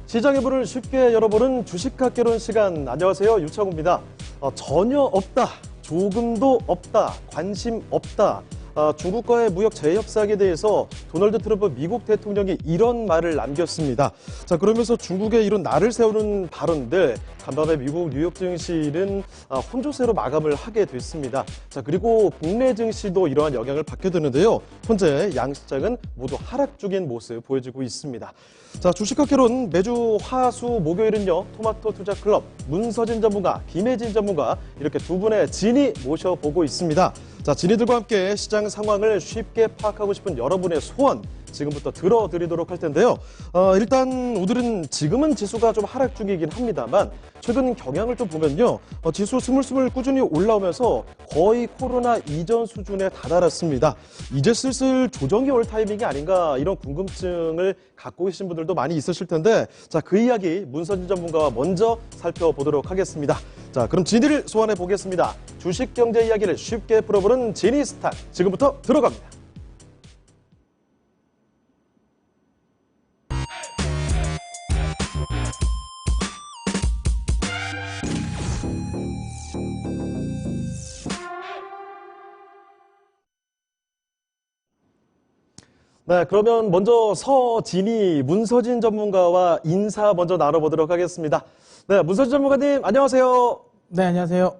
시장의 문을 쉽게 열어보는 주식학개론 시간. 안녕하세요, 유창호입니다. 전혀 없다, 조금도 없다, 관심 없다. 중국과의 무역 재협상에 대해서 도널드 트럼프 미국 대통령이 이런 말을 남겼습니다. 자, 그러면서 중국의 이런 날을 세우는 발언들, 간밤에 미국 뉴욕 증시는 혼조세로 마감을 하게 됐습니다. 자, 그리고 국내 증시도 이러한 영향을 받게 되는데요. 현재 양시장은 모두 하락 중인 모습 보여지고 있습니다. 자, 주식학개론 매주 화수 목요일은요, 토마토 투자 클럽 문서진 전문가, 김혜진 전문가 이렇게 두 분의 진이 모셔보고 있습니다. 자, 진이들과 함께 시장 상황을 쉽게 파악하고 싶은 여러분의 소원 지금부터 들어드리도록 할 텐데요. 일단 오늘은 지금은 지수가 좀 하락 중이긴 합니다만 최근 경향을 좀 보면요. 지수 스물스물 꾸준히 올라오면서 거의 코로나 이전 수준에 다다랐습니다. 이제 슬슬 조정이 올 타이밍이 아닌가 이런 궁금증을 갖고 계신 분들도 많이 있으실 텐데 자, 그 이야기 문선진 전문가와 먼저 살펴보도록 하겠습니다. 자, 그럼 진이를 소환해 보겠습니다. 주식 경제 이야기를 쉽게 풀어보는 진이 스타 지금부터 들어갑니다. 네, 그러면 먼저 서진이 문서진 전문가와 인사 먼저 나눠보도록 하겠습니다. 네, 문서진 전문가님 안녕하세요. 네, 안녕하세요.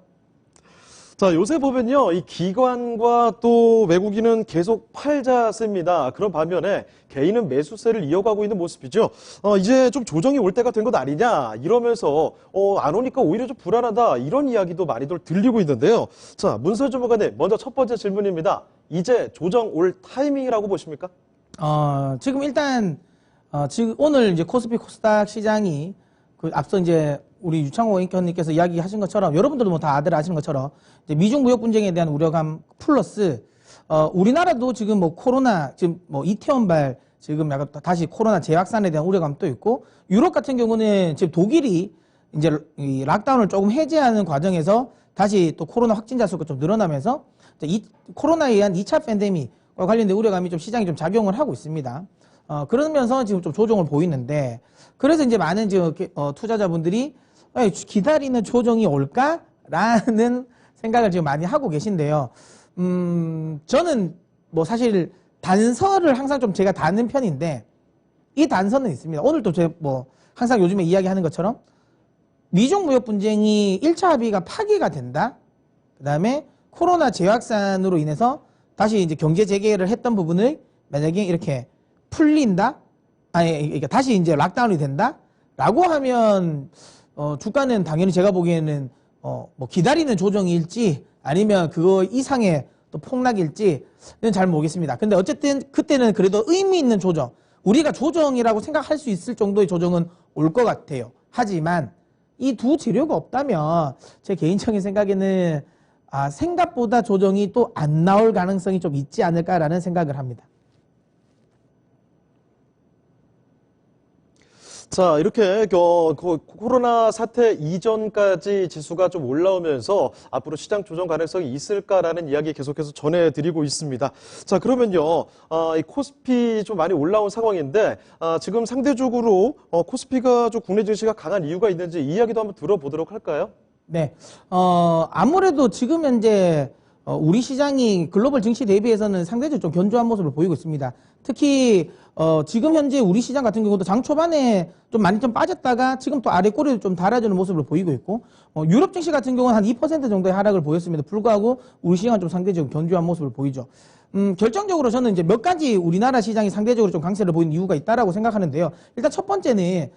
자, 요새 보면요, 이 기관과 또 외국인은 계속 팔자세입니다. 그런 반면에 개인은 매수세를 이어가고 있는 모습이죠. 이제 좀 조정이 올 때가 된 것 아니냐 이러면서 안 오니까 오히려 좀 불안하다 이런 이야기도 많이들 들리고 있는데요. 자, 문서진 전문가님 먼저 첫 번째 질문입니다. 이제 조정 올 타이밍이라고 보십니까? 지금 일단 지금 오늘 이제 코스피 코스닥 시장이 앞서 이제 우리 유창호 앵커님께서 이야기하신 것처럼 여러분들도 뭐 다들 아시는 것처럼 이제 미중 무역 분쟁에 대한 우려감 플러스 우리나라도 지금 뭐 코로나 지금 뭐 이태원발 지금 약간 다시 코로나 재확산에 대한 우려감도 있고 유럽 같은 경우는 지금 독일이 이제 이 락다운을 조금 해제하는 과정에서 다시 또 코로나 확진자 수가 좀 늘어나면서 이 코로나에 의한 2차 팬데믹과 관련된 우려감이 좀 시장이 좀 작용을 하고 있습니다. 그러면서 지금 좀 조정을 보이는데 그래서 이제 많은 지금 투자자분들이 기다리는 조정이 올까라는 생각을 지금 많이 하고 계신데요. 저는 뭐 사실 단서를 항상 좀 제가 다는 편인데 이 단서는 있습니다. 오늘도 제가 뭐 항상 요즘에 이야기하는 것처럼 미중 무역 분쟁이 1차 합의가 파기가 된다. 그다음에 코로나 재확산으로 인해서 다시 이제 경제 재개를 했던 부분을 만약에 이렇게 풀린다? 그러니까 다시 이제 락다운이 된다? 라고 하면, 주가는 당연히 제가 보기에는, 뭐 기다리는 조정일지 아니면 그거 이상의 또 폭락일지는 잘 모르겠습니다. 근데 어쨌든 그때는 그래도 의미 있는 조정, 우리가 조정이라고 생각할 수 있을 정도의 조정은 올 것 같아요. 하지만 이 두 재료가 없다면 제 개인적인 생각에는 생각보다 조정이 또 안 나올 가능성이 좀 있지 않을까라는 생각을 합니다. 자, 이렇게 코로나 사태 이전까지 지수가 좀 올라오면서 앞으로 시장 조정 가능성이 있을까라는 이야기 계속해서 전해드리고 있습니다. 자, 그러면요, 이 코스피 좀 많이 올라온 상황인데 지금 상대적으로 코스피가 좀 국내 증시가 강한 이유가 있는지 이 이야기도 한번 들어보도록 할까요? 네, 아무래도 지금 현재 우리 시장이 글로벌 증시 대비해서는 상대적으로 좀 견조한 모습을 보이고 있습니다. 특히 지금 현재 우리 시장 같은 경우도 장 초반에 좀 많이 좀 빠졌다가 지금 또 아래 꼬리를 좀 달아주는 모습을 보이고 있고 유럽 증시 같은 경우는 한 2% 정도의 하락을 보였습니다. 불구하고 우리 시장은 좀 상대적으로 견조한 모습을 보이죠. 결정적으로 저는 이제 몇 가지 우리나라 시장이 상대적으로 좀 강세를 보이는 이유가 있다라고 생각하는데요. 일단 첫 번째는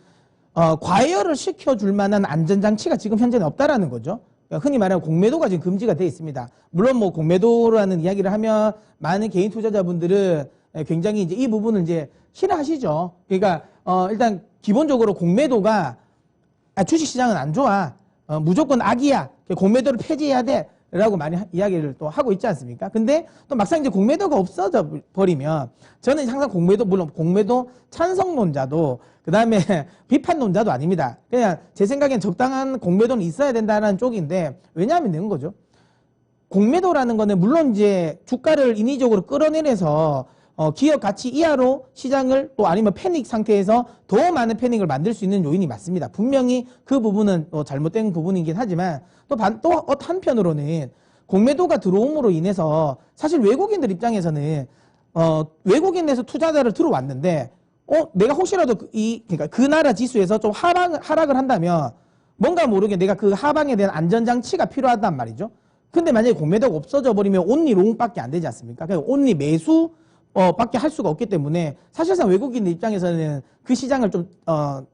과열을 시켜줄 만한 안전장치가 지금 현재는 없다라는 거죠. 흔히 말하는 공매도가 지금 금지가 되어 있습니다. 물론 뭐 공매도라는 이야기를 하면 많은 개인 투자자분들은 굉장히 이제 이 부분을 이제 싫어하시죠. 그러니까 일단 기본적으로 공매도가 주식시장은 안 좋아. 무조건 악이야. 공매도를 폐지해야 돼. 라고 많이 이야기를 또 하고 있지 않습니까? 근데 또 막상 이제 공매도가 없어져 버리면 저는 항상 공매도, 물론 공매도 찬성론자도 그 다음에 비판론자도 아닙니다. 그냥 제 생각엔 적당한 공매도는 있어야 된다는 쪽인데 왜냐하면 되는 거죠. 공매도라는 거는 물론 이제 주가를 인위적으로 끌어내려서 기업 가치 이하로 시장을 또 아니면 패닉 상태에서 더 많은 패닉을 만들 수 있는 요인이 맞습니다. 분명히 그 부분은 잘못된 부분이긴 하지만 또 한편으로는 공매도가 들어옴으로 인해서 사실 외국인들 입장에서는 외국인에서 투자자를 들어왔는데 내가 혹시라도 그러니까 그 나라 지수에서 좀 하락을 한다면 뭔가 모르게 내가 그 하방에 대한 안전장치가 필요하단 말이죠. 근데 만약에 공매도가 없어져 버리면 온리 롱밖에 안 되지 않습니까? 그러니까 온리 매수 밖에 할 수가 없기 때문에 사실상 외국인들 입장에서는 그 시장을 좀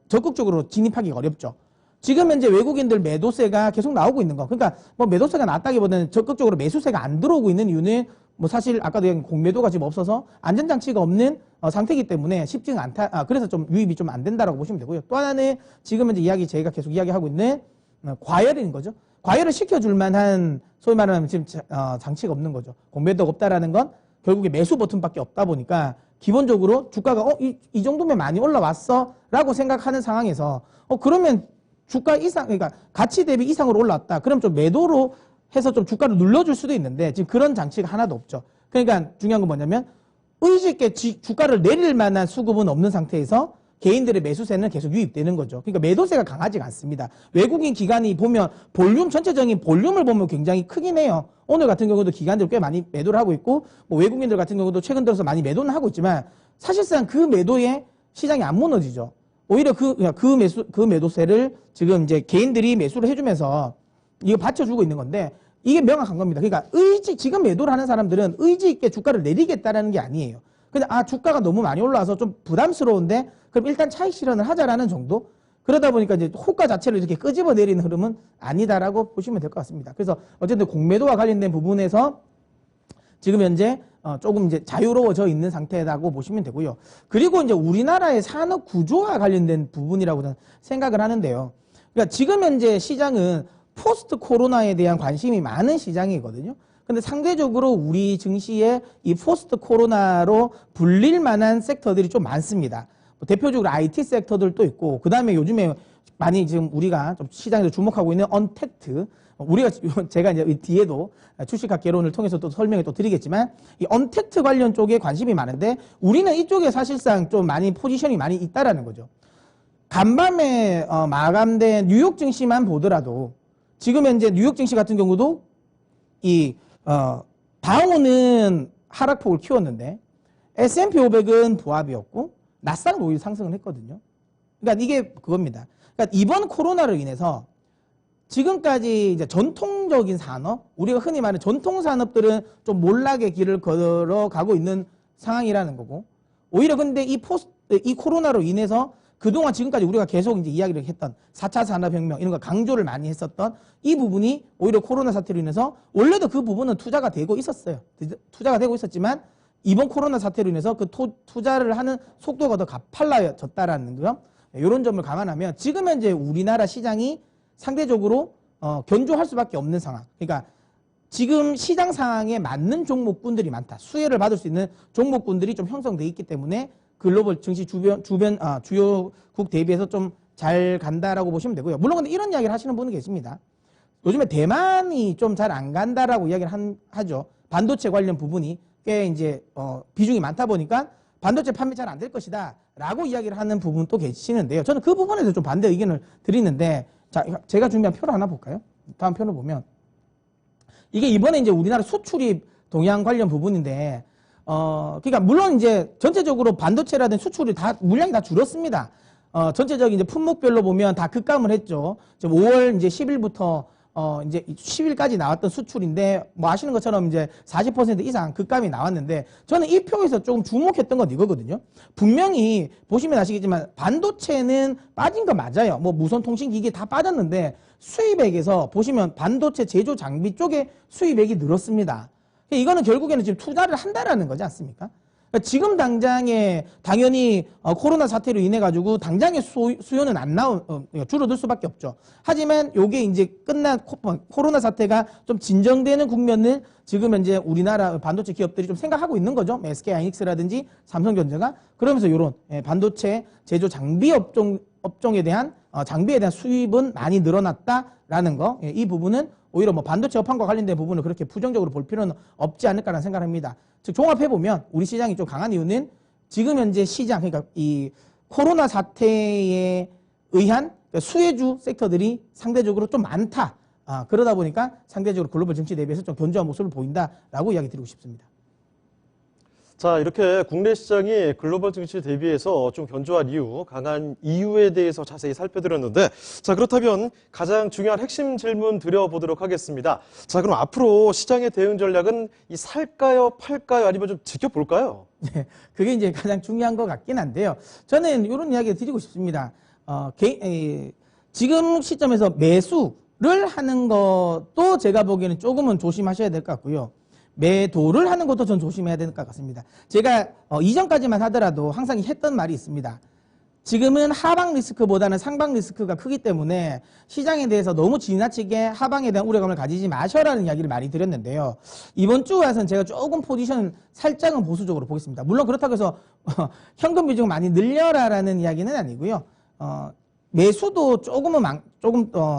적극적으로 진입하기 어렵죠. 지금 현재 외국인들 매도세가 계속 나오고 있는 거. 그러니까 뭐 매도세가 낮다기보다는 적극적으로 매수세가 안 들어오고 있는 이유는 뭐 사실 아까도 얘기한 공매도가 지금 없어서 안전장치가 없는 상태이기 때문에 쉽지가 않다. 그래서 좀 유입이 좀 안 된다라고 보시면 되고요. 또 하나는 지금 현재 제가 계속 이야기하고 있는 과열인 거죠. 과열을 시켜줄 만한 소위 말하면 지금 장치가 없는 거죠. 공매도가 없다라는 건 결국에 매수 버튼밖에 없다 보니까 기본적으로 주가가 이 정도면 많이 올라왔어 라고 생각하는 상황에서 그러면 주가 이상, 그러니까 가치 대비 이상으로 올라왔다. 그럼 좀 매도로 해서 좀 주가를 눌러줄 수도 있는데 지금 그런 장치가 하나도 없죠. 그러니까 중요한 건 뭐냐면 의지 있게 주가를 내릴 만한 수급은 없는 상태에서 개인들의 매수세는 계속 유입되는 거죠. 그러니까 매도세가 강하지가 않습니다. 외국인 기관이 보면 전체적인 볼륨을 보면 굉장히 크긴 해요. 오늘 같은 경우도 기관들 꽤 많이 매도를 하고 있고 뭐 외국인들 같은 경우도 최근 들어서 많이 매도는 하고 있지만 사실상 그 매도에 시장이 안 무너지죠. 오히려 그 매도세를 지금 이제 개인들이 매수를 해주면서 이거 받쳐주고 있는 건데 이게 명확한 겁니다. 그러니까 지금 매도를 하는 사람들은 의지 있게 주가를 내리겠다라는 게 아니에요. 근데 주가가 너무 많이 올라와서 좀 부담스러운데 그럼 일단 차익 실현을 하자라는 정도? 그러다 보니까 이제 호가 자체를 이렇게 끄집어 내리는 흐름은 아니다라고 보시면 될 것 같습니다. 그래서 어쨌든 공매도와 관련된 부분에서 지금 현재 조금 이제 자유로워져 있는 상태라고 보시면 되고요. 그리고 이제 우리나라의 산업 구조와 관련된 부분이라고 저는 생각을 하는데요. 그러니까 지금 현재 시장은 포스트 코로나에 대한 관심이 많은 시장이거든요. 근데 상대적으로 우리 증시에 이 포스트 코로나로 불릴 만한 섹터들이 좀 많습니다. 대표적으로 IT 섹터들도 있고, 그 다음에 요즘에 많이 지금 우리가 좀 시장에서 주목하고 있는 언택트, 제가 이제 뒤에도 주식학 개론을 통해서 또 설명을 또 드리겠지만, 이 언택트 관련 쪽에 관심이 많은데, 우리는 이쪽에 사실상 좀 많이 포지션이 많이 있다라는 거죠. 간밤에 마감된 뉴욕 증시만 보더라도, 지금 현재 뉴욕 증시 같은 경우도 다우는 하락폭을 키웠는데 S&P 500은 보합이었고 나스닥은 오히려 상승을 했거든요. 그러니까 이게 그겁니다. 그러니까 이번 코로나로 인해서 지금까지 이제 전통적인 산업, 우리가 흔히 말하는 전통 산업들은 좀 몰락의 길을 걸어가고 있는 상황이라는 거고, 오히려 근데 이 코로나로 인해서 그동안 지금까지 우리가 계속 이제 이야기를 했던 4차 산업혁명 이런 거 강조를 많이 했었던 이 부분이 오히려 코로나 사태로 인해서 원래도 그 부분은 투자가 되고 있었어요. 투자가 되고 있었지만 이번 코로나 사태로 인해서 그 투자를 하는 속도가 더 가팔라졌다라는 거, 이런 점을 감안하면 지금 현재 우리나라 시장이 상대적으로 견조할 수밖에 없는 상황. 그러니까 지금 시장 상황에 맞는 종목군들이 많다. 수혜를 받을 수 있는 종목군들이 좀 형성돼 있기 때문에 글로벌 증시 주요국 대비해서 좀 잘 간다라고 보시면 되고요. 물론 근데 이런 이야기를 하시는 분은 계십니다. 요즘에 대만이 좀 잘 안 간다라고 이야기를 하죠. 반도체 관련 부분이 꽤 이제 비중이 많다 보니까 반도체 판매 잘 안 될 것이다 라고 이야기를 하는 부분도 계시는데요. 저는 그 부분에서 좀 반대 의견을 드리는데, 자, 제가 준비한 표를 하나 볼까요? 다음 표를 보면 이게 이번에 이제 우리나라 수출입 동향 관련 부분인데, 그러니까 물론 이제 전체적으로 반도체라든 수출이 물량이 다 줄었습니다. 전체적인 이제 품목별로 보면 다 급감을 했죠. 지금 5월 이제 10일부터 이제 10일까지 나왔던 수출인데, 뭐 아시는 것처럼 이제 40% 이상 급감이 나왔는데, 저는 이 표에서 조금 주목했던 건 이거거든요. 분명히 보시면 아시겠지만 반도체는 빠진 거 맞아요. 뭐 무선 통신기기 다 빠졌는데 수입액에서 보시면 반도체 제조 장비 쪽에 수입액이 늘었습니다. 이거는 결국에는 지금 투자를 한다라는 거지 않습니까? 그러니까 지금 당장에 당연히 코로나 사태로 인해 가지고 당장의 수요는 줄어들 수밖에 없죠. 하지만 요게 이제 끝난 코로나 사태가 좀 진정되는 국면을 지금 현재 우리나라 반도체 기업들이 좀 생각하고 있는 거죠. SK 하이닉스라든지 삼성전자가. 그러면서 요런 반도체 제조 장비 업종에 대한 장비에 대한 수입은 많이 늘어났다라는 거. 이 부분은 오히려 뭐 반도체 업황과 관련된 부분을 그렇게 부정적으로 볼 필요는 없지 않을까라는 생각을 합니다. 즉 종합해보면 우리 시장이 좀 강한 이유는 지금 현재 시장, 그러니까 이 코로나 사태에 의한 수혜주 섹터들이 상대적으로 좀 많다. 그러다 보니까 상대적으로 글로벌 증시 대비해서 좀 견조한 모습을 보인다라고 이야기 드리고 싶습니다. 자, 이렇게 국내 시장이 글로벌 증시 대비해서 좀 견조한 이유, 강한 이유에 대해서 자세히 살펴드렸는데, 자, 그렇다면 가장 중요한 핵심 질문 드려보도록 하겠습니다. 자, 그럼 앞으로 시장의 대응 전략은 이 살까요, 팔까요, 아니면 좀 지켜볼까요? 네, 그게 이제 가장 중요한 것 같긴 한데요. 저는 이런 이야기 드리고 싶습니다. 지금 시점에서 매수를 하는 것도 제가 보기에는 조금은 조심하셔야 될 것 같고요. 매도를 하는 것도 전 조심해야 될 것 같습니다. 제가 이전까지만 하더라도 항상 했던 말이 있습니다. 지금은 하방 리스크보다는 상방 리스크가 크기 때문에 시장에 대해서 너무 지나치게 하방에 대한 우려감을 가지지 마셔라는 이야기를 많이 드렸는데요. 이번 주 와서는 제가 조금 포지션을 살짝은 보수적으로 보겠습니다. 물론 그렇다고 해서 현금 비중을 많이 늘려라라는 이야기는 아니고요. 매수도 조금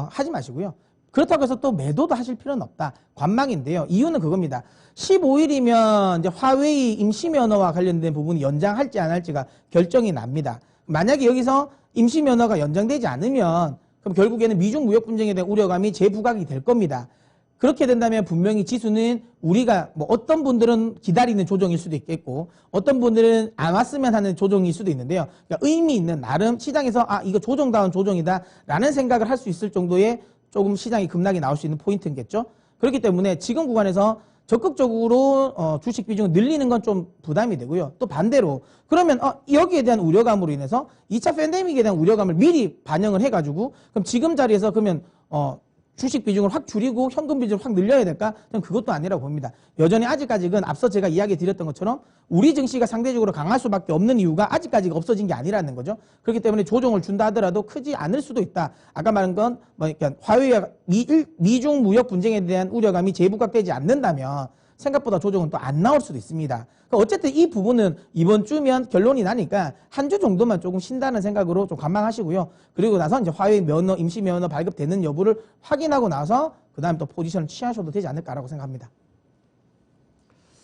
하지 마시고요. 그렇다고 해서 또 매도도 하실 필요는 없다. 관망인데요. 이유는 그겁니다. 15일이면 이제 화웨이 임시 면허와 관련된 부분이 연장할지 안 할지가 결정이 납니다. 만약에 여기서 임시 면허가 연장되지 않으면 그럼 결국에는 미중 무역 분쟁에 대한 우려감이 재부각이 될 겁니다. 그렇게 된다면 분명히 지수는 우리가 뭐 어떤 분들은 기다리는 조정일 수도 있겠고 어떤 분들은 안 왔으면 하는 조정일 수도 있는데요. 그러니까 의미 있는 나름 시장에서 이거 조정다운 조정이다라는 생각을 할 수 있을 정도의 조금 시장이 급락이 나올 수 있는 포인트겠죠. 그렇기 때문에 지금 구간에서 적극적으로 주식 비중을 늘리는 건 좀 부담이 되고요. 또 반대로 그러면 여기에 대한 우려감으로 인해서 2차 팬데믹에 대한 우려감을 미리 반영을 해가지고 그럼 지금 자리에서 그러면 주식 비중을 확 줄이고 현금 비중을 확 늘려야 될까? 저는 그것도 아니라고 봅니다. 여전히 아직까지는 앞서 제가 이야기 드렸던 것처럼 우리 증시가 상대적으로 강할 수밖에 없는 이유가 아직까지 없어진 게 아니라는 거죠. 그렇기 때문에 조정을 준다 하더라도 크지 않을 수도 있다. 아까 말한 건 그러니까 화웨이와 미중 무역 분쟁에 대한 우려감이 재부각되지 않는다면 생각보다 조정은 또 안 나올 수도 있습니다. 그러니까 어쨌든 이 부분은 이번 주면 결론이 나니까 한 주 정도만 조금 쉰다는 생각으로 좀 관망하시고요. 그리고 나서 이제 화웨이 면허, 임시 면허 발급되는 여부를 확인하고 나서 그 다음 또 포지션을 취하셔도 되지 않을까라고 생각합니다.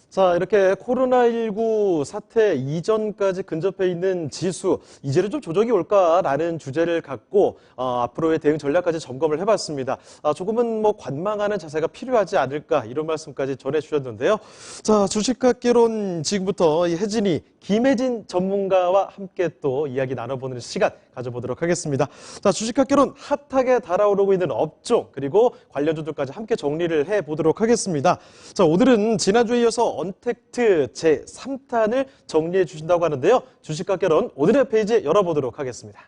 자, 이렇게 코로나19 사태 이전까지 근접해 있는 지수, 이제는 좀 조정이 올까라는 주제를 갖고 앞으로의 대응 전략까지 점검을 해봤습니다. 조금은 뭐 관망하는 자세가 필요하지 않을까 이런 말씀까지 전해주셨는데요. 자, 주식학개론 지금부터 이 혜진이 김혜진 전문가와 함께 또 이야기 나눠보는 시간 가져보도록 하겠습니다. 자, 주식학개론 핫하게 달아오르고 있는 업종 그리고 관련주들까지 함께 정리를 해보도록 하겠습니다. 자, 오늘은 지난주에 이어서 언택트 제3탄을 정리해 주신다고 하는데요. 주식학개론 오늘의 페이지 열어보도록 하겠습니다.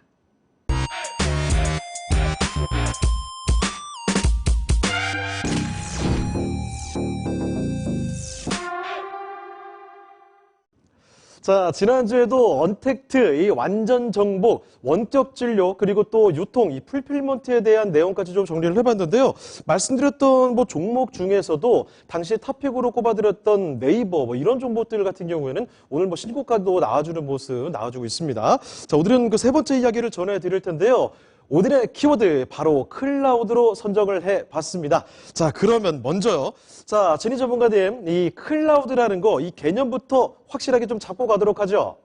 자, 지난주에도 언택트, 이 완전 정복, 원격 진료, 그리고 또 유통, 이 풀필먼트에 대한 내용까지 좀 정리를 해봤는데요. 말씀드렸던 뭐 종목 중에서도 당시 탑픽으로 꼽아드렸던 네이버, 뭐 이런 종목들 같은 경우에는 오늘 뭐 신고가도 나와주는 모습 나와주고 있습니다. 자, 오늘은 그 세 번째 이야기를 전해드릴 텐데요. 오늘의 키워드 바로 클라우드로 선정을 해봤습니다. 자, 그러면 먼저요. 자, 진희 전문가님, 이 클라우드라는 거, 이 개념부터 확실하게 좀 잡고 가도록 하죠.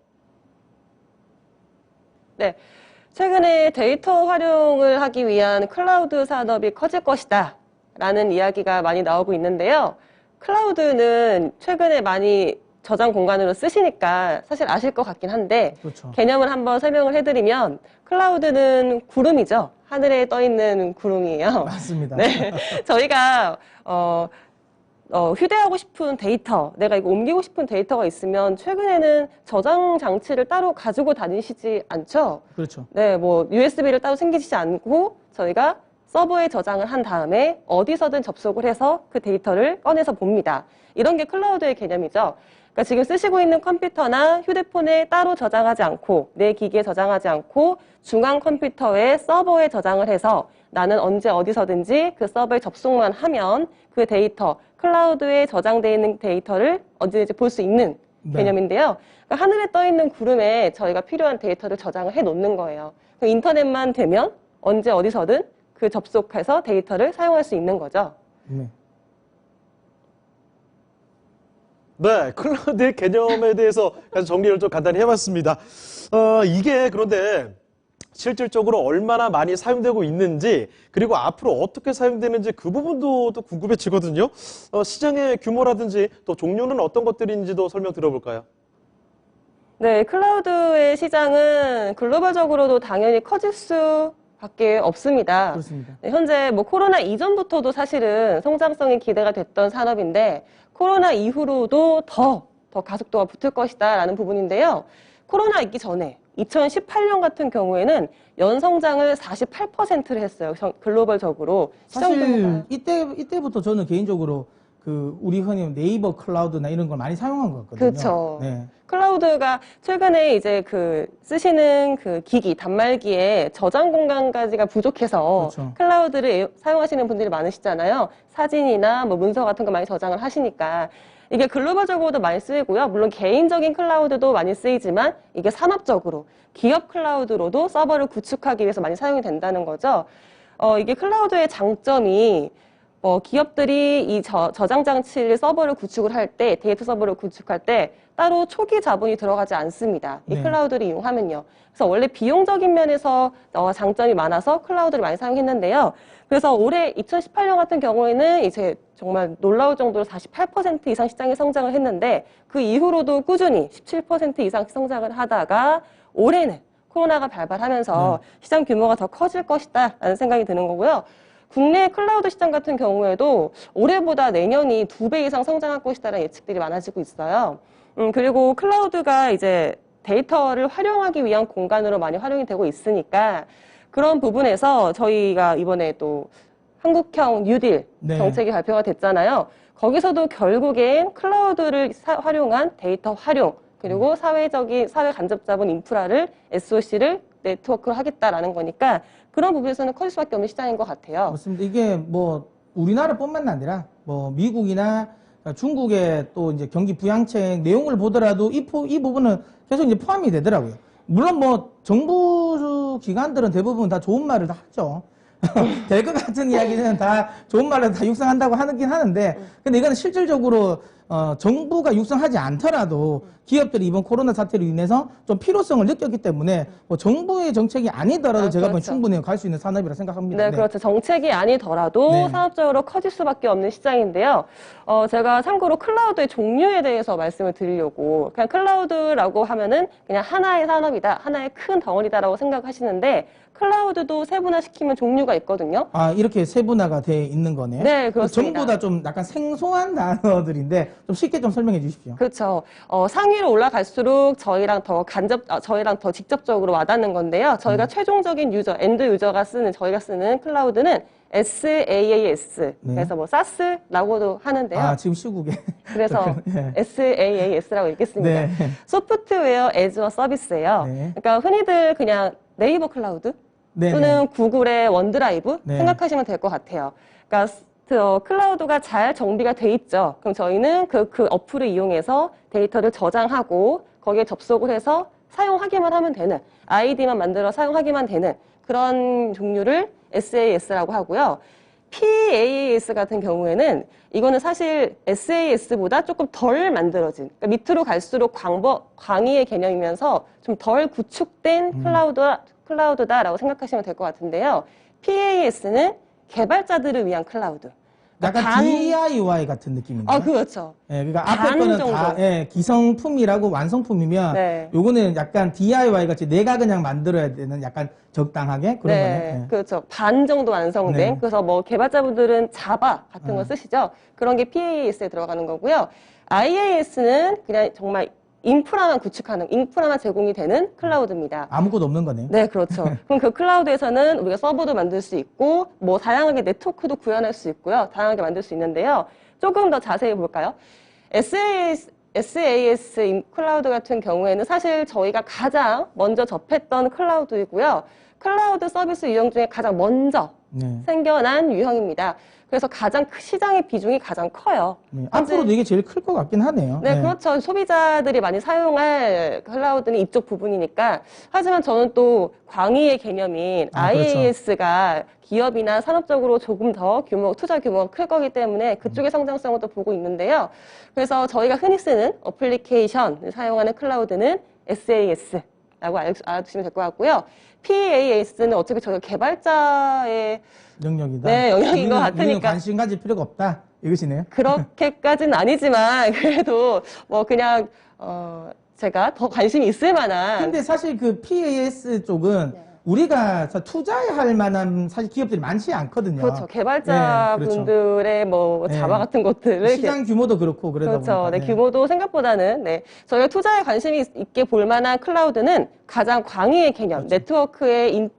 네, 최근에 데이터 활용을 하기 위한 클라우드 산업이 커질 것이다 라는 이야기가 많이 나오고 있는데요. 클라우드는 최근에 많이 저장 공간으로 쓰시니까 사실 아실 것 같긴 한데 그렇죠. 개념을 한번 설명을 해드리면 클라우드는 구름이죠. 하늘에 떠 있는 구름이에요. 맞습니다. 네, 저희가 휴대하고 싶은 데이터, 내가 이거 옮기고 싶은 데이터가 있으면 최근에는 저장 장치를 따로 가지고 다니시지 않죠? 그렇죠. 네, 뭐 USB를 따로 챙기시지 않고 저희가 서버에 저장을 한 다음에 어디서든 접속을 해서 그 데이터를 꺼내서 봅니다. 이런 게 클라우드의 개념이죠. 그러니까 지금 쓰시고 있는 컴퓨터나 휴대폰에 따로 저장하지 않고 내 기기에 저장하지 않고 중앙 컴퓨터에 서버에 저장을 해서 나는 언제 어디서든지 그 서버에 접속만 하면 그 데이터, 클라우드에 저장되어 있는 데이터를 언제든지 볼 수 있는 개념인데요. 그러니까 하늘에 떠 있는 구름에 저희가 필요한 데이터를 저장을 해 놓는 거예요. 인터넷만 되면 언제 어디서든 그 접속해서 데이터를 사용할 수 있는 거죠. 네. 네, 클라우드의 개념에 대해서 정리를 좀 간단히 해봤습니다. 이게 그런데 실질적으로 얼마나 많이 사용되고 있는지, 그리고 앞으로 어떻게 사용되는지 그 부분도 또 궁금해지거든요. 시장의 규모라든지 또 종류는 어떤 것들인지도 설명 들어볼까요? 네, 클라우드의 시장은 글로벌적으로도 당연히 커질 수밖에 없습니다. 그렇습니다. 네, 현재 뭐 코로나 이전부터도 사실은 성장성이 기대가 됐던 산업인데 코로나 이후로도 더 가속도가 붙을 것이다라는 부분인데요. 코로나 있기 전에 2018년 같은 경우에는 연성장을 48%를 했어요. 글로벌적으로. 시장 규모가. 사실 이때부터 저는 개인적으로 그 우리 흔히 네이버 클라우드나 이런 걸 많이 사용한 것 같거든요. 그렇죠. 네. 클라우드가 최근에 이제 그 쓰시는 그 기기, 단말기에 저장 공간까지가 부족해서 그렇죠. 클라우드를 사용하시는 분들이 많으시잖아요. 사진이나 뭐 문서 같은 거 많이 저장을 하시니까. 이게 글로벌적으로도 많이 쓰이고요. 물론 개인적인 클라우드도 많이 쓰이지만 이게 산업적으로 기업 클라우드로도 서버를 구축하기 위해서 많이 사용이 된다는 거죠. 이게 클라우드의 장점이 기업들이 이 저장 장치를 서버를 구축을 할 때, 데이터 서버를 구축할 때 따로 초기 자본이 들어가지 않습니다. 이 네. 클라우드를 이용하면요. 그래서 원래 비용적인 면에서 장점이 많아서 클라우드를 많이 사용했는데요. 그래서 올해 2018년 같은 경우에는 이제 정말 놀라울 정도로 48% 이상 시장이 성장을 했는데 그 이후로도 꾸준히 17% 이상 성장을 하다가 올해는 코로나가 발발하면서 시장 규모가 더 커질 것이다 라는 생각이 드는 거고요. 국내 클라우드 시장 같은 경우에도 올해보다 내년이 2배 이상 성장할 것이다라는 예측들이 많아지고 있어요. 그리고 클라우드가 이제 데이터를 활용하기 위한 공간으로 많이 활용이 되고 있으니까 그런 부분에서 저희가 이번에 또 한국형 뉴딜 네. 정책이 발표가 됐잖아요. 거기서도 결국엔 클라우드를 활용한 데이터 활용 그리고 사회 간접 자본 인프라를 SOC를 네트워크로 하겠다라는 거니까 그런 부분에서는 커질 수밖에 없는 시장인 것 같아요. 맞습니다. 이게 뭐 우리나라뿐만 아니라 뭐 미국이나 중국의 또 이제 경기 부양책 내용을 보더라도 이 부분은 계속 이제 포함이 되더라고요. 물론 뭐 정부 기관들은 대부분 다 좋은 말을 다 하죠. 될 것 같은 이야기는 다 좋은 말을 다 육성한다고 하긴 하는데, 근데 이거는 실질적으로 정부가 육성하지 않더라도 기업들이 이번 코로나 사태로 인해서 좀 필요성을 느꼈기 때문에 뭐 정부의 정책이 아니더라도 제가 보기엔 그렇죠. 충분히 갈 수 있는 산업이라 생각합니다. 네, 그렇죠. 정책이 아니더라도 네. 산업적으로 커질 수밖에 없는 시장인데요. 제가 참고로 클라우드의 종류에 대해서 말씀을 드리려고 그냥 클라우드라고 하면은 그냥 하나의 산업이다, 하나의 큰 덩어리다라고 생각하시는데 클라우드도 세분화시키면 종류가 있거든요. 아, 이렇게 세분화가 돼 있는 거네. 네, 그렇습니다. 전부 다 좀 약간 생소한 단어들인데 좀 쉽게 좀 설명해 주십시오. 그렇죠. 상위로 올라갈수록 저희랑 더 직접적으로 와닿는 건데요. 저희가 최종적인 엔드 유저가 저희가 쓰는 클라우드는 SaaS. 네. 그래서 뭐 SaaS라고도 하는데요. 아, 지금 시국에. 그래서 네. SaaS라고 읽겠습니다. 네. 소프트웨어 애즈 어 서비스예요. 네. 그러니까 흔히들 그냥 네이버 클라우드 네, 또는 구글의 원드라이브 네. 생각하시면 될 것 같아요. 그러니까 클라우드가 잘 정비가 돼 있죠. 그럼 저희는 그 어플을 이용해서 데이터를 저장하고 거기에 접속을 해서 사용하기만 하면 되는 아이디만 만들어 사용하기만 되는 그런 종류를 SaaS라고 하고요. PaaS 같은 경우에는 이거는 사실 SaaS보다 조금 덜 만들어진, 그러니까 밑으로 갈수록 광의의 개념이면서 좀 덜 구축된 클라우드다라고 생각하시면 될 것 같은데요. PaaS는 개발자들을 위한 클라우드. 약간 DIY 같은 느낌인가요? 아, 그렇죠. 예, 그러니까 반 앞에 거는 정도. 다 기성품이라고 완성품이면 네. 요거는 약간 DIY 같이 내가 그냥 만들어야 되는 약간 적당하게 그런 네, 거네. 예. 그렇죠. 반 정도 완성된. 네. 그래서 뭐 개발자분들은 자바 같은 거 쓰시죠. 그런 게 PaaS에 들어가는 거고요. IaaS는 그냥 정말 인프라만 제공이 되는 클라우드입니다. 아무것도 없는 거네요. 네, 그렇죠. 그럼 그 클라우드에서는 우리가 서버도 만들 수 있고, 뭐 다양하게 네트워크도 구현할 수 있고요. 다양하게 만들 수 있는데요. 조금 더 자세히 볼까요? SaaS 클라우드 같은 경우에는 사실 저희가 가장 먼저 접했던 클라우드이고요. 클라우드 서비스 유형 중에 가장 먼저 네. 생겨난 유형입니다. 그래서 가장 시장의 비중이 가장 커요. 네. 앞으로도 이게 제일 클 것 같긴 하네요. 네, 그렇죠. 소비자들이 많이 사용할 클라우드는 이쪽 부분이니까. 하지만 저는 또 광의의 개념인 그렇죠. IaaS가 기업이나 산업적으로 조금 더 투자 규모가 클 거기 때문에 그쪽의 성장성을 또 보고 있는데요. 그래서 저희가 흔히 쓰는 어플리케이션을 사용하는 클라우드는 SaaS라고 알아두시면 될 것 같고요. PaaS는 어차피 저희가 개발자의 영역이다. 네, 영역인 것 우리는 같으니까. 관심 가질 필요가 없다. 이것이네요. 그렇게까지는 아니지만 그래도 뭐 그냥 제가 더 관심이 있을 만한 근데 사실 그 PaaS 쪽은 네. 우리가 투자할 만한 사실 기업들이 많지 않거든요. 그렇죠. 개발자분들의 뭐 네. 자바 같은 것들을 시장 규모도 그렇고 그러다 그렇죠. 보니까. 네, 규모도 생각보다는 네. 저희가 투자에 관심이 있게 볼 만한 클라우드는 가장 광의의 개념, 그렇죠. 네트워크의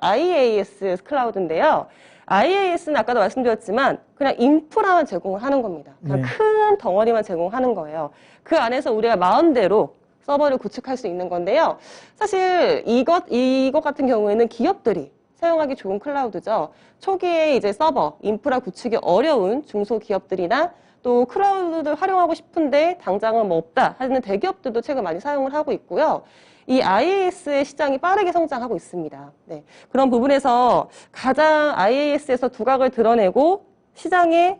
IaaS 클라우드인데요. IaaS는 아까도 말씀드렸지만 그냥 인프라만 제공을 하는 겁니다. 그냥 네. 큰 덩어리만 제공하는 거예요. 그 안에서 우리가 마음대로 서버를 구축할 수 있는 건데요. 사실 이것 같은 경우에는 기업들이 사용하기 좋은 클라우드죠. 초기에 이제 서버, 인프라 구축이 어려운 중소기업들이나 또 클라우드를 활용하고 싶은데 당장은 뭐 없다 하는 대기업들도 최근 많이 사용을 하고 있고요. 이 IaaS의 시장이 빠르게 성장하고 있습니다. 네. 그런 부분에서 가장 IaaS에서 두각을 드러내고 시장의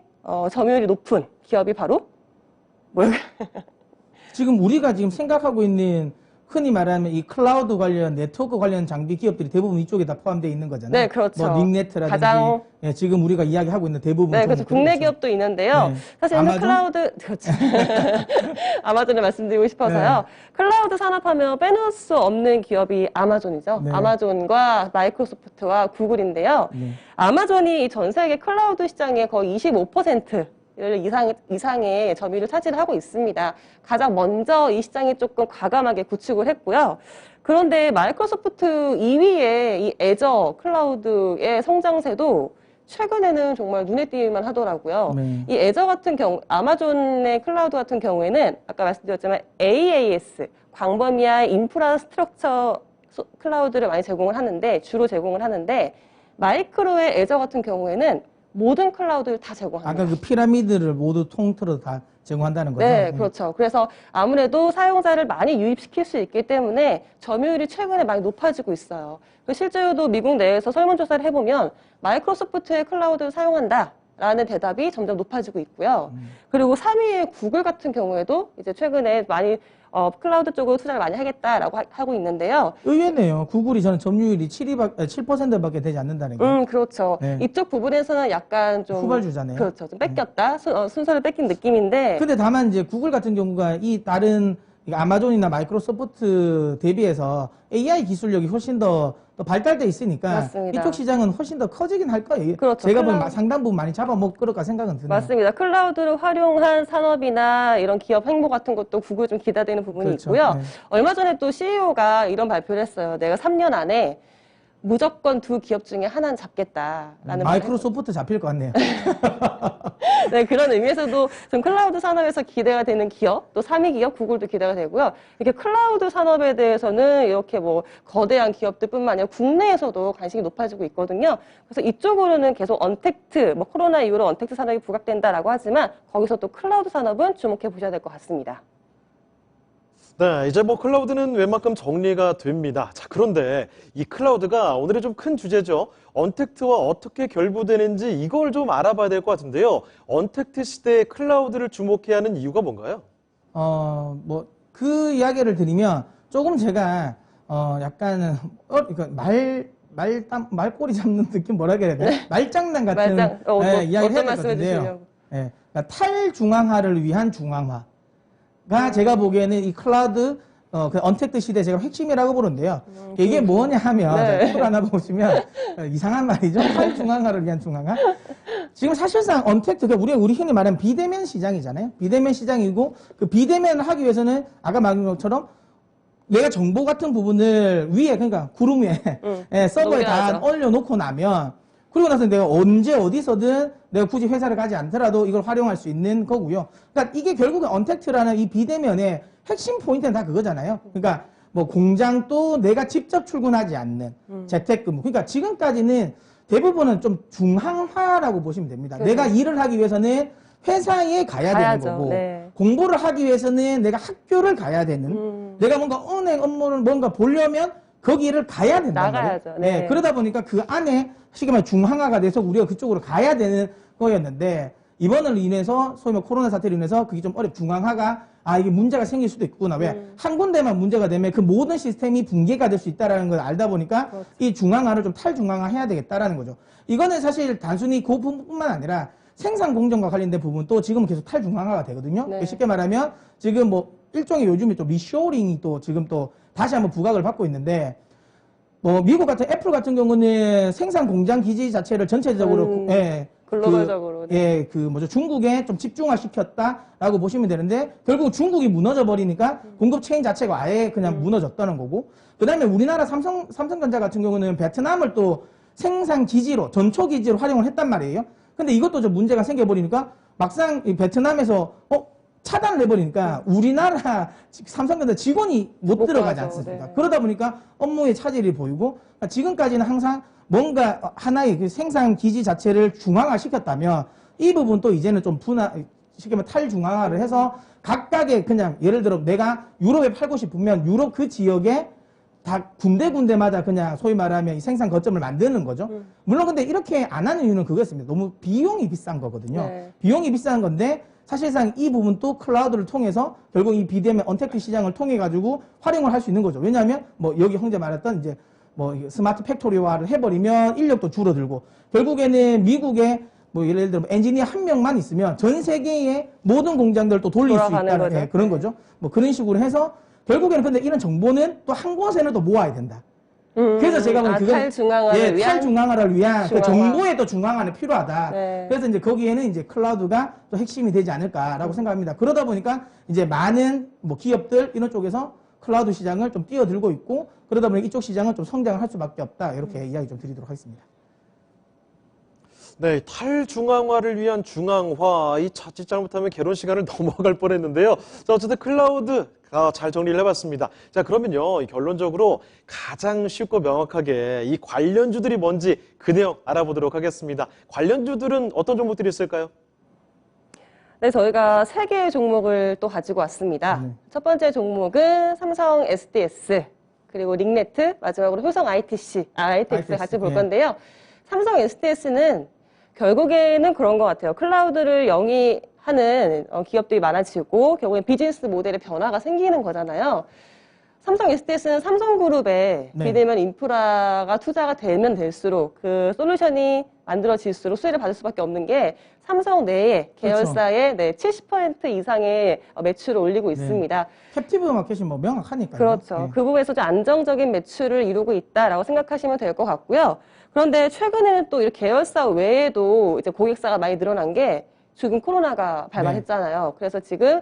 점유율이 높은 기업이 바로 뭐예요? 지금 우리가 지금 생각하고 있는 흔히 말하면 이 클라우드 관련 네트워크 관련 장비 기업들이 대부분 이쪽에 다 포함되어 있는 거잖아요. 네, 그렇죠. 뭐 닉네트라든지 가장 예, 지금 우리가 이야기하고 있는 대부분 네, 그렇죠. 국내 그런 거죠. 기업도 있는데요. 네. 사실은 아마존? 클라우드, 그렇죠. 아마존을 말씀드리고 싶어서요. 네. 클라우드 산업하면 빼놓을 수 없는 기업이 아마존이죠. 네. 아마존과 마이크로소프트와 구글인데요. 네. 아마존이 전 세계 클라우드 시장의 거의 25%를 이상의 점유율을 차지를 하고 있습니다. 가장 먼저 이 시장에 조금 과감하게 구축을 했고요. 그런데 마이크로소프트 2위의 이 애저 클라우드의 성장세도 최근에는 정말 눈에 띄만 하더라고요. 네. 이 애저 같은 경우, 아마존의 클라우드 같은 경우에는 아까 말씀드렸지만 AAS, 광범위한 인프라 스트럭처 클라우드를 많이 제공을 하는데, 주로 제공을 하는데, 마이크로의 애저 같은 경우에는 모든 클라우드를 다 제공합니다. 아까 그 피라미드를 모두 통틀어 다 제공한다는 거죠. 네, 그렇죠. 그래서 아무래도 사용자를 많이 유입시킬 수 있기 때문에 점유율이 최근에 많이 높아지고 있어요. 실제로도 미국 내에서 설문조사를 해보면 마이크로소프트의 클라우드를 사용한다라는 대답이 점점 높아지고 있고요. 그리고 3위의 구글 같은 경우에도 이제 최근에 많이 클라우드 쪽으로 투자를 많이 하겠다라고 하고 있는데요. 의외네요. 구글이 저는 점유율이 7%밖에 되지 않는다는 게. 그렇죠. 네. 이쪽 부분에서는 약간 좀 후발주자네요. 그렇죠. 좀 뺏겼다. 순서를 뺏긴 느낌인데. 근데 다만 이제 구글 같은 경우가 이 다른 아마존이나 마이크로소프트 대비해서 AI 기술력이 훨씬 더 발달돼 있으니까 맞습니다. 이쪽 시장은 훨씬 더 커지긴 할 거예요. 그렇죠. 제가 보면 상당 부분 많이 잡아먹을 거라 생각은 드네요. 맞습니다. 클라우드를 활용한 산업이나 이런 기업 행보 같은 것도 구글 좀 기대되는 부분이 그렇죠. 있고요. 네. 얼마 전에 또 CEO가 이런 발표를 했어요. 내가 3년 안에 무조건 2기업 중에 하나는 잡겠다라는 마이크로소프트 잡힐 것 같네요. 네, 그런 의미에서도 좀 클라우드 산업에서 기대가 되는 기업, 또 3위 기업, 구글도 기대가 되고요. 이렇게 클라우드 산업에 대해서는 이렇게 뭐 거대한 기업들뿐만 아니라 국내에서도 관심이 높아지고 있거든요. 그래서 이쪽으로는 계속 언택트, 뭐 코로나 이후로 언택트 산업이 부각된다라고 하지만 거기서 또 클라우드 산업은 주목해 보셔야 될 것 같습니다. 네, 이제 뭐 클라우드는 웬만큼 정리가 됩니다. 자, 그런데 이 클라우드가 오늘의 좀 큰 주제죠. 언택트와 어떻게 결부되는지 이걸 좀 알아봐야 될 것 같은데요. 언택트 시대에 클라우드를 주목해야 하는 이유가 뭔가요? 뭐 그 이야기를 드리면 조금 제가 약간 말꼬리 잡는 느낌 뭐라 그래야 돼? 말장난 같은 이야기를 해야 될 것 같은데요. 예, 그러니까 탈중앙화를 위한 중앙화. 가 제가 보기에는 이 클라우드 그 언택트 시대 제가 핵심이라고 보는데요. 이게 뭐냐 하면 네. 툴 하나 보시면 이상한 말이죠. 탈중앙화를 위한 중앙화. 지금 사실상 언택트가 우리 흔히 말하는 비대면 시장이잖아요. 비대면 시장이고 그 비대면을 하기 위해서는 아까 말한 것처럼 내가 정보 같은 부분을 위에 그러니까 구름 위에 서버에 다 넘겨야죠. 올려놓고 나면 그리고 나서 내가 언제 어디서든 내가 굳이 회사를 가지 않더라도 이걸 활용할 수 있는 거고요. 그러니까 이게 결국은 언택트라는 이 비대면의 핵심 포인트는 다 그거잖아요. 그러니까 뭐 공장도 내가 직접 출근하지 않는 재택근무. 그러니까 지금까지는 대부분은 좀 중앙화라고 보시면 됩니다. 그렇죠. 내가 일을 하기 위해서는 회사에 가야 가야죠. 되는 거고 네. 공부를 하기 위해서는 내가 학교를 가야 되는 내가 뭔가 은행 업무를 뭔가 보려면 거기를 가야 된다는 나가야죠. 거예요. 네. 그러다 보니까 그 안에 쉽게 말해 중앙화가 돼서 우리가 그쪽으로 가야 되는 거였는데 이번을 인해서 소위 말 코로나 사태로 인해서 그게 좀 중앙화가 이게 문제가 생길 수도 있구나. 왜? 한 군데만 문제가 되면 그 모든 시스템이 붕괴가 될 수 있다라는 걸 알다 보니까 그렇죠. 이 중앙화를 좀 탈중앙화 해야 되겠다라는 거죠. 이거는 사실 단순히 그 부분뿐만 아니라 생산 공정과 관련된 부분도 지금 계속 탈중앙화가 되거든요. 네. 쉽게 말하면 지금 뭐 일종의 요즘에 또 리쇼링이 또 지금 또 다시 한번 부각을 받고 있는데 뭐 미국 같은 애플 같은 경우는 생산 공장 기지 자체를 전체적으로 글로벌적으로. 중국에 좀 집중화 시켰다라고 보시면 되는데 결국 중국이 무너져 버리니까 공급 체인 자체가 아예 그냥 무너졌다는 거고 그다음에 우리나라 삼성전자 같은 경우는 베트남을 또 생산 기지로 전초 기지로 활용을 했단 말이에요. 근데 이것도 좀 문제가 생겨버리니까 막상 이 베트남에서 차단을 해버리니까 우리나라 삼성전자 직원이 못 들어가지 가죠. 않습니까? 네. 그러다 보니까 업무에 차질이 보이고 지금까지는 항상 뭔가 하나의 그 생산 기지 자체를 중앙화 시켰다면 이 부분도 이제는 좀 쉽게 말하면 탈중앙화를 해서 각각의 그냥 예를 들어 내가 유럽에 팔고 싶으면 유럽 그 지역에 다 군데군데마다 그냥 소위 말하면 이 생산 거점을 만드는 거죠. 물론 근데 이렇게 안 하는 이유는 그거였습니다. 너무 비용이 비싼 거거든요. 네. 비용이 비싼 건데 사실상 이 부분도 클라우드를 통해서 결국 이 BDM의 언택트 시장을 통해 가지고 활용을 할 수 있는 거죠. 왜냐하면 뭐 여기 형제 말했던 이제 뭐 스마트 팩토리화를 해버리면 인력도 줄어들고 결국에는 미국에 뭐 예를 들어 엔지니어 한 명만 있으면 전 세계의 모든 공장들을 또 돌릴 수 돌아가는 있다는 거죠. 그런 거죠. 뭐 그런 식으로 해서 결국에는 근데 이런 정보는 또 한 곳에는 또 모아야 된다. 그래서 제가 보기엔 그건 탈중앙화를 위한 탈중앙화를 위한 그 중앙화. 정보의 또 중앙화는 필요하다. 네. 그래서 이제 거기에는 이제 클라우드가 또 핵심이 되지 않을까라고 생각합니다. 그러다 보니까 이제 많은 뭐 기업들 이런 쪽에서 클라우드 시장을 좀 뛰어들고 있고 그러다 보니 이쪽 시장은 좀 성장을 할 수밖에 없다. 이렇게 이야기 좀 드리도록 하겠습니다. 네, 탈중앙화를 위한 중앙화. 이 자칫 잘못하면 개론 시간을 넘어갈 뻔했는데요. 자, 어쨌든 클라우드 잘 정리를 해봤습니다. 자, 그러면요, 결론적으로 가장 쉽고 명확하게 이 관련주들이 뭔지 그 내용 알아보도록 하겠습니다. 관련주들은 어떤 종목들이 있을까요? 네, 저희가 3개의 종목을 또 가지고 왔습니다. 첫 번째 종목은 삼성 SDS, 그리고 링네트, 마지막으로 효성 ITX 같이 볼 건데요. 삼성 SDS는 결국에는 그런 것 같아요. 클라우드를 영위하는 기업들이 많아지고 결국엔 비즈니스 모델의 변화가 생기는 거잖아요. 삼성 SDS는 삼성그룹에 비대면 인프라가 투자가 되면 될수록 그 솔루션이 만들어질수록 수혜를 받을 수밖에 없는 게 삼성 내에 계열사의 70% 이상의 매출을 올리고 있습니다. 캡티브 마켓이 뭐 명확하니까요. 그렇죠. 그 부분에서 좀 안정적인 매출을 이루고 있다라고 생각하시면 될 것 같고요. 그런데 최근에는 또 이렇게 계열사 외에도 이제 고객사가 많이 늘어난 게 지금 코로나가 발발했잖아요. 그래서 지금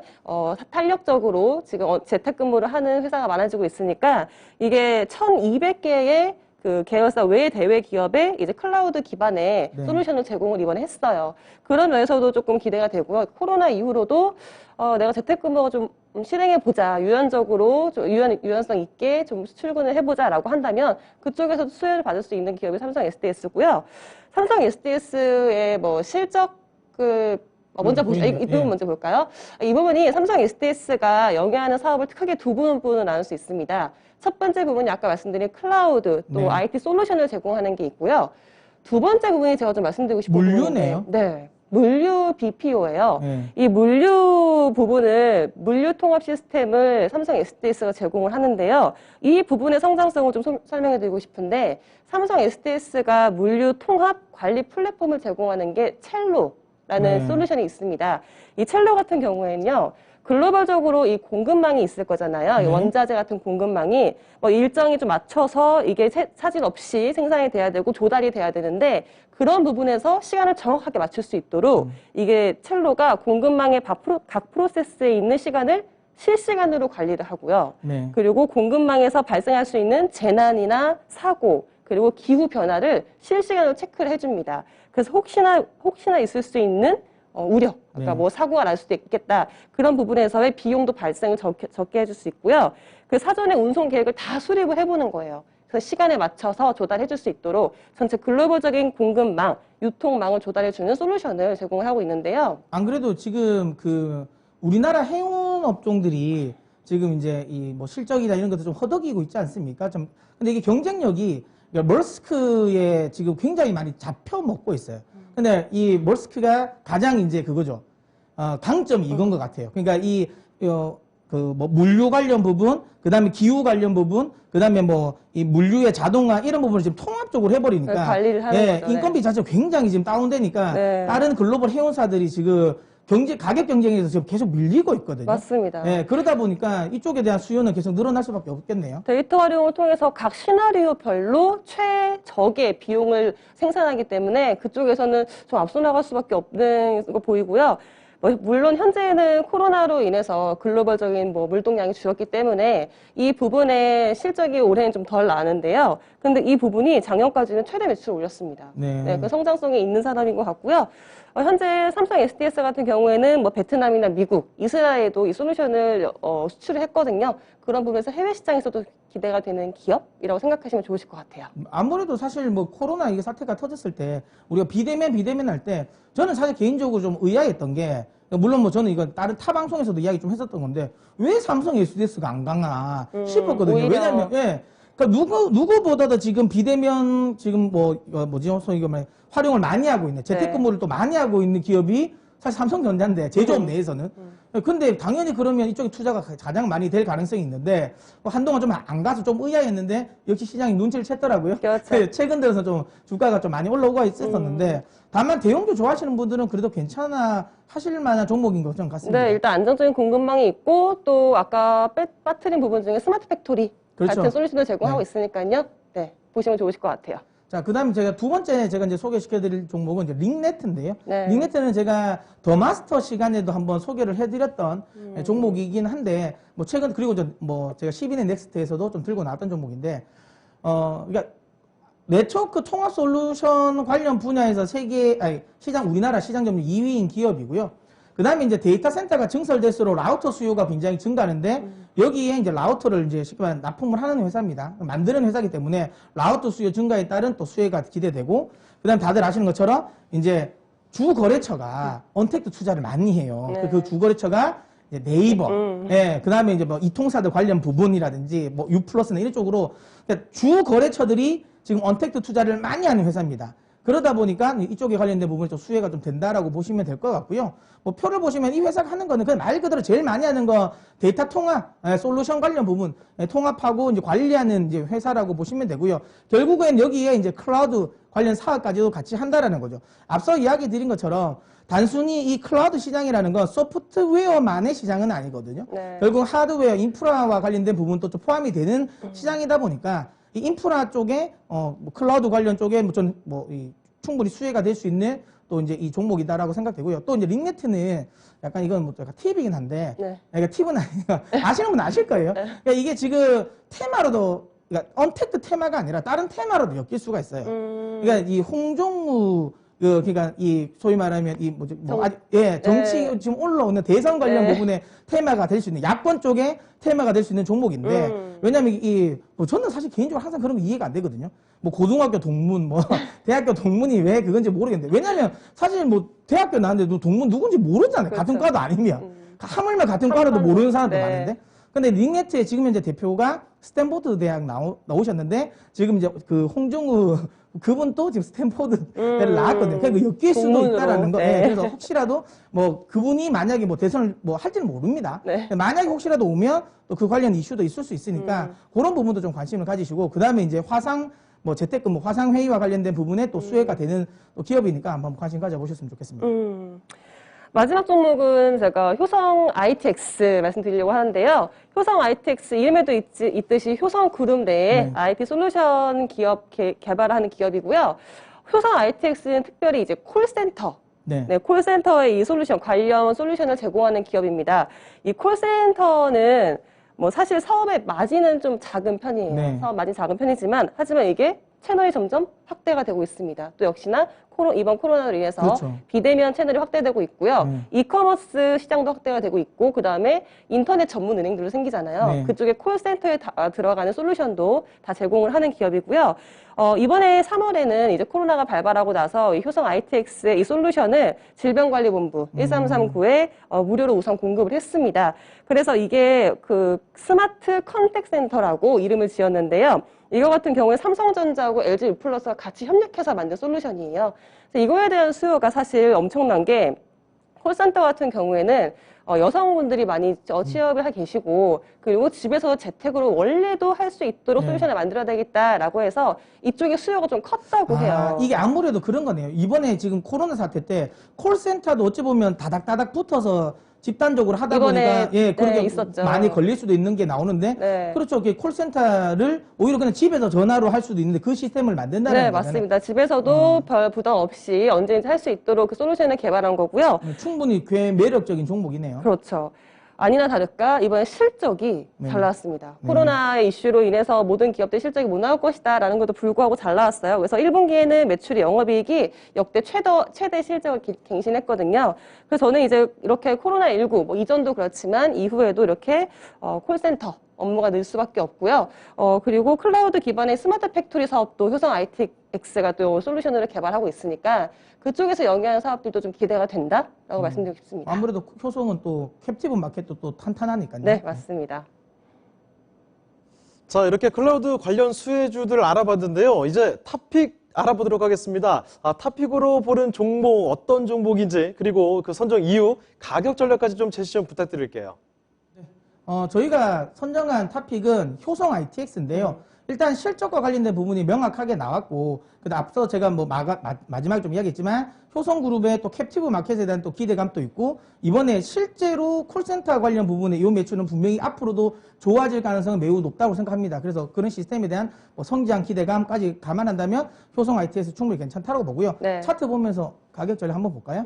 탄력적으로 지금 재택근무를 하는 회사가 많아지고 있으니까 이게 1,200개의 그 계열사 외 대외 기업에 이제 클라우드 기반의 솔루션을 제공을 이번에 했어요. 그런 면에서도 조금 기대가 되고요. 코로나 이후로도 내가 재택근무가 좀 실행해보자, 유연적으로 좀 유연성 있게 좀 출근을 해보자라고 한다면 그쪽에서도 수혜를 받을 수 있는 기업이 삼성 SDS고요. 삼성 SDS의 뭐 실적 먼저 보죠. 이 부분 먼저 볼까요? 이 부분이 삼성 SDS가 영위하는 사업을 크게 두 부분으로 나눌 수 있습니다. 첫 번째 부분이 아까 말씀드린 클라우드, 또 IT 솔루션을 제공하는 게 있고요. 두 번째 부분이 제가 좀 말씀드리고 싶은 물류네요. 네. 물류 BPO예요. 이 물류 부분을, 물류 통합 시스템을 삼성 SDS가 제공을 하는데요. 이 부분의 성장성을 좀 설명해 드리고 싶은데, 삼성 SDS가 물류 통합 관리 플랫폼을 제공하는 게 첼로라는 솔루션이 있습니다. 이 첼로 같은 경우에는요, 글로벌적으로 이 공급망이 있을 거잖아요. 이 원자재 같은 공급망이 뭐 일정이 좀 맞춰서 이게 차질 없이 생산이 돼야 되고 조달이 돼야 되는데 그런 부분에서 시간을 정확하게 맞출 수 있도록 이게 첼로가 공급망의 각 프로세스에 있는 시간을 실시간으로 관리를 하고요. 그리고 공급망에서 발생할 수 있는 재난이나 사고 그리고 기후 변화를 실시간으로 체크를 해줍니다. 그래서 혹시나 있을 수 있는 우려, 그러니까 뭐 사고가 날 수도 있겠다. 그런 부분에서의 비용도 발생을 적게 해줄 수 있고요. 그 사전에 운송 계획을 다 수립을 해보는 거예요. 그래서 시간에 맞춰서 조달해 줄 수 있도록 전체 글로벌적인 공급망, 유통망을 조달해 주는 솔루션을 제공을 하고 있는데요. 안 그래도 지금 그 우리나라 해운 업종들이 지금 이제 이 뭐 실적이나 이런 것도 좀 허덕이고 있지 않습니까? 좀 근데 이게 경쟁력이 멀스크에 지금 굉장히 많이 잡혀 먹고 있어요. 근데 이 멀스크가 가장 이제 그거죠. 강점이 이건 것 같아요. 그러니까 뭐 물류 관련 부분, 그 다음에 기후 관련 부분, 그 다음에 뭐 이 물류의 자동화 이런 부분을 지금 통합적으로 해버리니까 관리를 하는 거죠. 인건비 자체가 굉장히 지금 다운되니까 네. 다른 글로벌 해운사들이 지금 가격 경쟁에서 지금 계속 밀리고 있거든요. 맞습니다. 그러다 보니까 이쪽에 대한 수요는 계속 늘어날 수밖에 없겠네요. 데이터 활용을 통해서 각 시나리오별로 최적의 비용을 생산하기 때문에 그쪽에서는 좀 앞서 나갈 수밖에 없는 거 보이고요. 물론 현재는 코로나로 인해서 글로벌적인 물동량이 줄었기 때문에 이 부분의 실적이 올해는 좀 덜 나는데요. 근데 이 부분이 작년까지는 최대 매출을 올렸습니다. 네. 그 성장성이 있는 사람인 것 같고요. 현재 삼성 SDS 같은 경우에는 베트남이나 미국, 이스라엘에도 이 솔루션을 수출을 했거든요. 그런 부분에서 해외 시장에서도 기대가 되는 기업이라고 생각하시면 좋으실 것 같아요. 아무래도 사실 코로나 이게 사태가 터졌을 때 우리가 비대면 할 때 저는 사실 개인적으로 좀 의아했던 게 물론 저는 이건 다른 타 방송에서도 이야기 좀 했었던 건데 왜 삼성 SDS가 안 강하 싶었거든요. 오히려. 왜냐면 그러니까 누구보다도 지금 비대면 지금 소위 활용을 많이 하고 있는 재택근무를 또 많이 하고 있는 기업이 사실 삼성전자인데 제조업 내에서는 근데 당연히 그러면 이쪽에 투자가 가장 많이 될 가능성이 있는데 한동안 좀 안 가서 좀 의아했는데 역시 시장이 눈치를 챘더라고요. 그렇죠. 최근 들어서 좀 주가가 좀 많이 올라오고 있었는데 다만 대형주 좋아하시는 분들은 그래도 괜찮아 하실 만한 종목인 것 같습니다. 네, 일단 안정적인 공급망이 있고 또 아까 빠뜨린 부분 중에 스마트 팩토리 그렇죠. 같은 솔루션을 제공하고 네. 있으니까요. 네, 보시면 좋으실 것 같아요. 자, 그 다음에 제가 두 번째 제가 이제 소개시켜드릴 종목은 이제 링네트인데요. 네. 링네트는 제가 더 마스터 시간에도 한번 소개를 해드렸던 종목이긴 한데, 최근, 그리고 제가 12년 넥스트에서도 좀 들고 나왔던 종목인데, 그러니까 네트워크 통합 솔루션 관련 분야에서 우리나라 시장 점유율 2위인 기업이고요. 그 다음에 이제 데이터 센터가 증설될수록 라우터 수요가 굉장히 증가하는데, 여기에 이제 라우터를 이제 쉽게 말하면 납품을 하는 회사입니다. 만드는 회사이기 때문에 라우터 수요 증가에 따른 또 수혜가 기대되고, 그 다음 다들 아시는 것처럼 이제 주 거래처가 언택트 투자를 많이 해요. 네. 그 주 거래처가 이제 네이버, 그 다음에 이제 이통사들 관련 부분이라든지 유플러스나 이런 쪽으로 그러니까 주 거래처들이 지금 언택트 투자를 많이 하는 회사입니다. 그러다 보니까 이쪽에 관련된 부분이 좀 수혜가 좀 된다라고 보시면 될 것 같고요. 표를 보시면 이 회사가 하는 거는 그냥 말 그대로 제일 많이 하는 거 데이터 통합, 솔루션 관련 부분 통합하고 이제 관리하는 이제 회사라고 보시면 되고요. 결국엔 여기에 이제 클라우드 관련 사업까지도 같이 한다라는 거죠. 앞서 이야기 드린 것처럼 단순히 이 클라우드 시장이라는 건 소프트웨어만의 시장은 아니거든요. 네. 결국 하드웨어, 인프라와 관련된 부분도 좀 포함이 되는 시장이다 보니까 이 인프라 쪽에 클라우드 관련 쪽에 충분히 수혜가 될 수 있는 또 이제 이 종목이다라고 생각되고요. 또 이제 링네트는 약간 이건 약간 팁이긴 한데, 네. 그러니까 팁은 아니니까 아시는 분은 아실 거예요. 그러니까 이게 지금 테마로도 그러니까 언택트 테마가 아니라 다른 테마로도 엮일 수가 있어요. 그러니까 이 홍종우 그러니까 이 소위 말하면 정치 지금 올라오는 대선 관련 네. 부분에 테마가 될 수 있는 야권 쪽에 테마가 될 수 있는 종목인데 왜냐하면 저는 사실 개인적으로 항상 그런 거 이해가 안 되거든요. 고등학교 동문, 대학교 동문이 왜 그건지 모르겠는데 왜냐하면 사실 대학교 나왔는데 동문 누군지 모르잖아요. 그렇죠. 같은 과도 아니면 하물며 같은 과로도 모르는 사람도 네. 많은데. 근데 링네트의 지금 현재 대표가 스탠포드 대학 나오셨는데 지금 이제 그 홍종우 그분도 지금 스탠포드를 나왔거든요. 그러니까 엮일 수도 동문으로. 있다라는 거. 네. 그래서 혹시라도 그분이 만약에 대선을 할지는 모릅니다. 네. 만약에 혹시라도 오면 또 그 관련 이슈도 있을 수 있으니까 그런 부분도 좀 관심을 가지시고 그 다음에 이제 화상 재택근무 화상 회의와 관련된 부분에 또 수혜가 되는 또 기업이니까 한번 관심 가져보셨으면 좋겠습니다. 마지막 종목은 제가 효성 ITX 말씀드리려고 하는데요. 효성 ITX 이름에도 있듯이 효성 그룹 내에 IP 솔루션 기업 개발하는 기업이고요. 효성 ITX는 특별히 이제 콜센터. 네. 콜센터의 이 솔루션, 관련 솔루션을 제공하는 기업입니다. 이 콜센터는 사실 사업의 마진은 좀 작은 편이에요. 네. 사업 마진 작은 편이지만, 하지만 이게 채널이 점점 확대가 되고 있습니다. 또 역시나 이번 코로나로 인해서 그렇죠. 비대면 채널이 확대되고 있고요. 이커머스 시장도 확대가 되고 있고 그다음에 인터넷 전문 은행들도 생기잖아요. 네. 그쪽에 콜센터에 들어가는 솔루션도 다 제공을 하는 기업이고요. 이번에 3월에는 이제 코로나가 발발하고 나서 이 효성 ITX의 이 솔루션을 질병관리본부 1339에 무료로 우선 공급을 했습니다. 그래서 이게 그 스마트 컨택 센터라고 이름을 지었는데요. 이거 같은 경우에 삼성전자하고 LG U+가 같이 협력해서 만든 솔루션이에요. 그래서 이거에 대한 수요가 사실 엄청난 게 콜센터 같은 경우에는 여성분들이 많이 취업을 하 계시고 그리고 집에서 재택으로 원래도 할 수 있도록 솔루션을 만들어야 되겠다라고 해서 이쪽에 수요가 좀 컸다고 해요. 이게 아무래도 그런 거네요. 이번에 지금 코로나 사태 때 콜센터도 어찌 보면 다닥다닥 붙어서 집단적으로 하다 보니까 그렇게 있었죠. 많이 걸릴 수도 있는 게 나오는데 네. 그렇죠. 콜센터를 오히려 그냥 집에서 전화로 할 수도 있는데 그 시스템을 만든다는 네, 거잖아요. 맞습니다. 집에서도 별 부담 없이 언제든지 할 수 있도록 그 솔루션을 개발한 거고요. 충분히 꽤 매력적인 종목이네요. 그렇죠. 아니나 다를까 이번에 실적이 잘 나왔습니다. 코로나의 이슈로 인해서 모든 기업들이 실적이 못 나올 것이다라는 것도 불구하고 잘 나왔어요. 그래서 1분기에는 매출이 영업이익이 역대 최대 실적을 갱신했거든요. 그래서 저는 이제 이렇게 코로나19 뭐 이전도 그렇지만 이후에도 이렇게 콜센터 업무가 늘 수밖에 없고요. 그리고 클라우드 기반의 스마트 팩토리 사업도 효성 ITX가 또 솔루션으로 개발하고 있으니까 그쪽에서 영위하는 사업들도 좀 기대가 된다라고 말씀드리고 싶습니다. 아무래도 효성은 또 캡티브 마켓도 또 탄탄하니까요. 네, 맞습니다. 자, 이렇게 클라우드 관련 수혜주들 알아봤는데요. 이제 탑픽 알아보도록 하겠습니다. 탑픽으로 보는 종목 어떤 종목인지 그리고 그 선정 이유, 가격 전략까지 좀 제시 좀 부탁드릴게요. 저희가 선정한 탑픽은 효성 ITX인데요. 일단 실적과 관련된 부분이 명확하게 나왔고, 앞서 제가 뭐 마지막에 좀 이야기했지만, 효성그룹의 또 캡티브 마켓에 대한 또 기대감도 있고, 이번에 실제로 콜센터 관련 부분의 이 매출은 분명히 앞으로도 좋아질 가능성은 매우 높다고 생각합니다. 그래서 그런 시스템에 대한 뭐 성장 기대감까지 감안한다면 효성 ITX 충분히 괜찮다고 보고요. 네. 차트 보면서 가격 전략 한번 볼까요?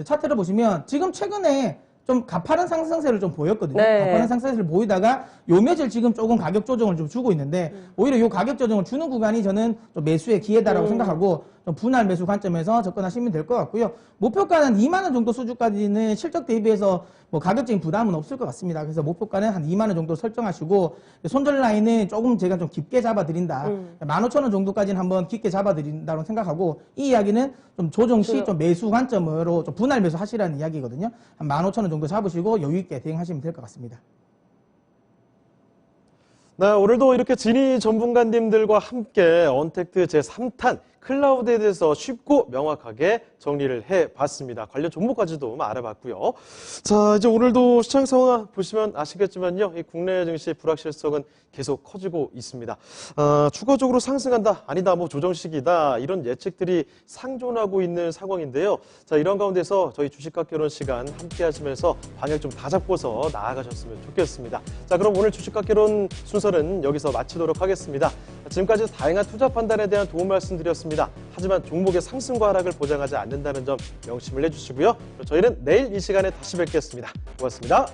차트를 보시면 지금 최근에 좀 가파른 상승세를 좀 보였거든요. 네. 가파른 상승세를 보이다가 요 며칠 지금 조금 가격 조정을 좀 주고 있는데 오히려 요 가격 조정을 주는 구간이 저는 좀 매수의 기회다라고 생각하고 좀 분할 매수 관점에서 접근하시면 될 것 같고요. 목표가는 2만 원 정도 수준까지는 실적 대비해서 뭐 가격적인 부담은 없을 것 같습니다. 그래서 목표가는 한 2만 원 정도 설정하시고 손절 라인은 조금 제가 좀 깊게 잡아드린다. 15,000원 정도까지는 한번 깊게 잡아드린다고 생각하고 이 이야기는 좀 조정 시 좀 매수 관점으로 좀 분할 매수 하시라는 이야기거든요. 한 15,000원 정도 잡으시고 여유 있게 대응하시면 될 것 같습니다. 네, 오늘도 이렇게 진희 전문가님들과 함께 언택트 제3탄 클라우드에 대해서 쉽고 명확하게 정리를 해봤습니다. 관련 종목까지도 알아봤고요. 자, 이제 오늘도 시장 상황 보시면 아시겠지만요. 이 국내 증시 불확실성은 계속 커지고 있습니다. 추가적으로 상승한다, 아니다, 뭐 조정 시기다 이런 예측들이 상존하고 있는 상황인데요. 자, 이런 가운데서 저희 주식학개론 시간 함께 하시면서 방향 좀 다 잡고서 나아가셨으면 좋겠습니다. 자, 그럼 오늘 주식학개론 순서는 여기서 마치도록 하겠습니다. 지금까지 다양한 투자 판단에 대한 도움 말씀드렸습니다. 하지만 종목의 상승과 하락을 보장하지 않는다는 점 명심을 해주시고요. 저희는 내일 이 시간에 다시 뵙겠습니다. 고맙습니다.